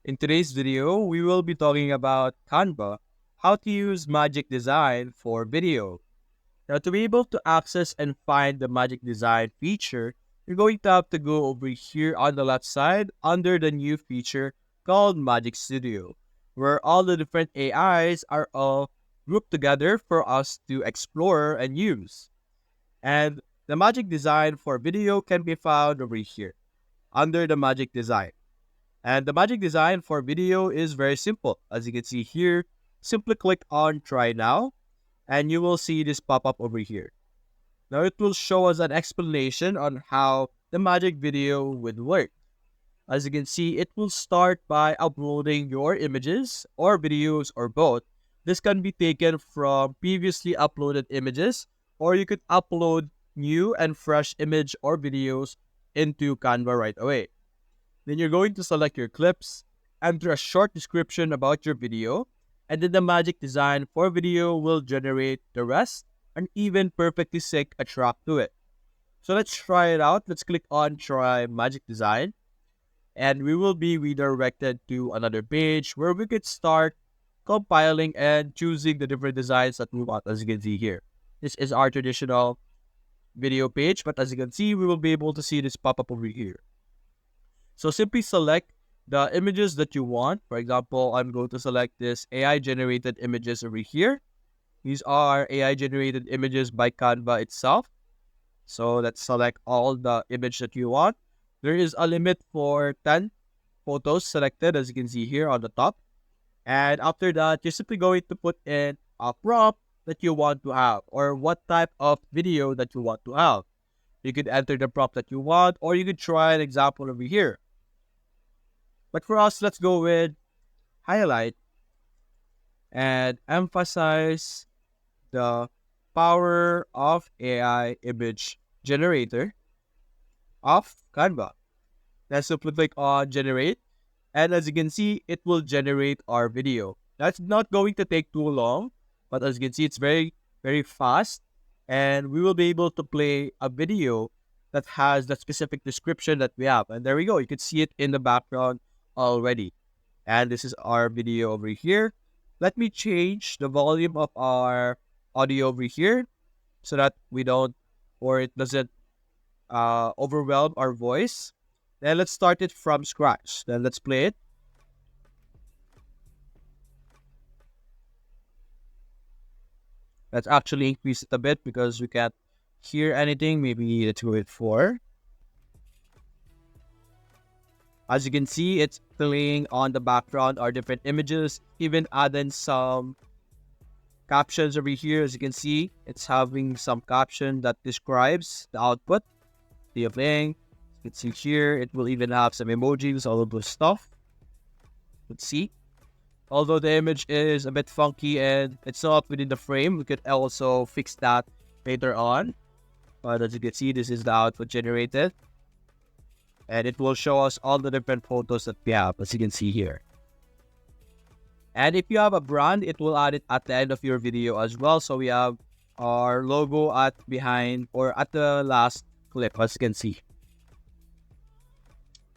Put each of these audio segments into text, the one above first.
In today's video, we will be talking about Canva, how to use Magic Design for video. Now, to be able to access and find the Magic Design feature, you're going to have to go over here on the left side under the new feature called Magic Studio, where all the different AIs are all grouped together for us to explore and use. And the Magic Design for video can be found over here under the Magic Design. And the magic design for video is very simple. As you can see here, simply click on try now and you will see this pop up over here. Now it will show us an explanation on how the magic video would work. As you can see, it will start by uploading your images or videos or both. This can be taken from previously uploaded images, or you could upload new and fresh image or videos into Canva right away. Then you're going to select your clips, enter a short description about your video, and then the magic design for video will generate the rest and even perfectly sync a track to it. So let's try it out. Let's click on try magic design and we will be redirected to another page where we could start compiling and choosing the different designs that we want, as you can see here. This is our traditional video page, but as you can see, we will be able to see this pop up over here. So simply select the images that you want. For example, I'm going to select this AI generated images over here. These are AI generated images by Canva itself. So let's select all the image that you want. There is a limit for 10 photos selected, as you can see here on the top. And after that, you're simply going to put in a prompt that you want to have or what type of video that you want to have. You could enter the prompt that you want, or you could try an example over here. But for us, let's go with highlight and emphasize the power of AI image generator of Canva. Let's simply click on generate. And as you can see, it will generate our video. That's not going to take too long, but as you can see, it's very, very fast. And we will be able to play a video that has the specific description that we have. And there we go. You can see it in the background already. And this is our video over here. Let me change the volume of our audio over here so that we don't, or it doesn't overwhelm our voice. Then let's start it from scratch. Then let's play it. Let's actually increase it a bit because we can't hear anything. Maybe let's go with 4. As you can see, it's playing on the background are different images, even adding some captions over here. As you can see, it's having some caption that describes the output that you're playing. You can see here, it will even have some emojis, all of those stuff. Let's see. Although the image is a bit funky and it's not within the frame, we could also fix that later on. But as you can see, this is the output generated. And it will show us all the different photos that we have, as you can see here. And if you have a brand, it will add it at the end of your video as well. So we have our logo at behind or at the last clip, as you can see.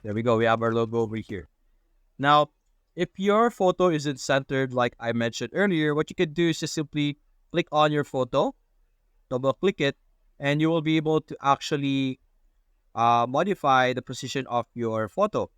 There we go. We have our logo over here. Now, if your photo isn't centered like I mentioned earlier, what you can do is just simply click on your photo, double click it, and you will be able to actually modify the position of your photo.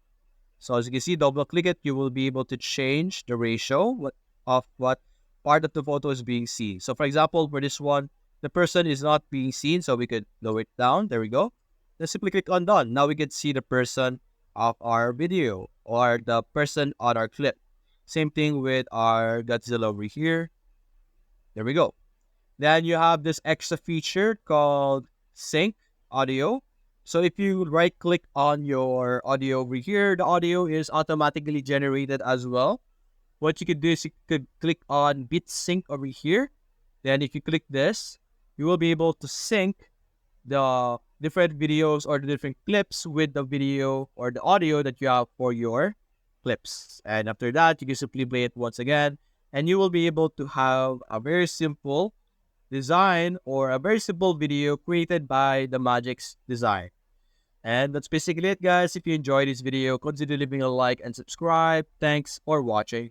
So as you can see, double click it, you will be able to change the ratio of what part of the photo is being seen. So for example, for this one, the person is not being seen, so we could lower it down. There we go. Then simply click on done. Now we can see the person of our video or the person on our clip. Same thing with our Godzilla over here. There we go. Then you have this extra feature called sync audio. So if you right click on your audio over here, the audio is automatically generated as well. What you could do is you could click on bit sync over here. Then if you click this, you will be able to sync the different videos or the different clips with the video or the audio that you have for your clips. And after that, you can simply play it once again and you will be able to have a very simple design or a very simple video created by the Magic's design. And that's basically it, guys. If you enjoyed this video, consider leaving a like and subscribe. Thanks for watching.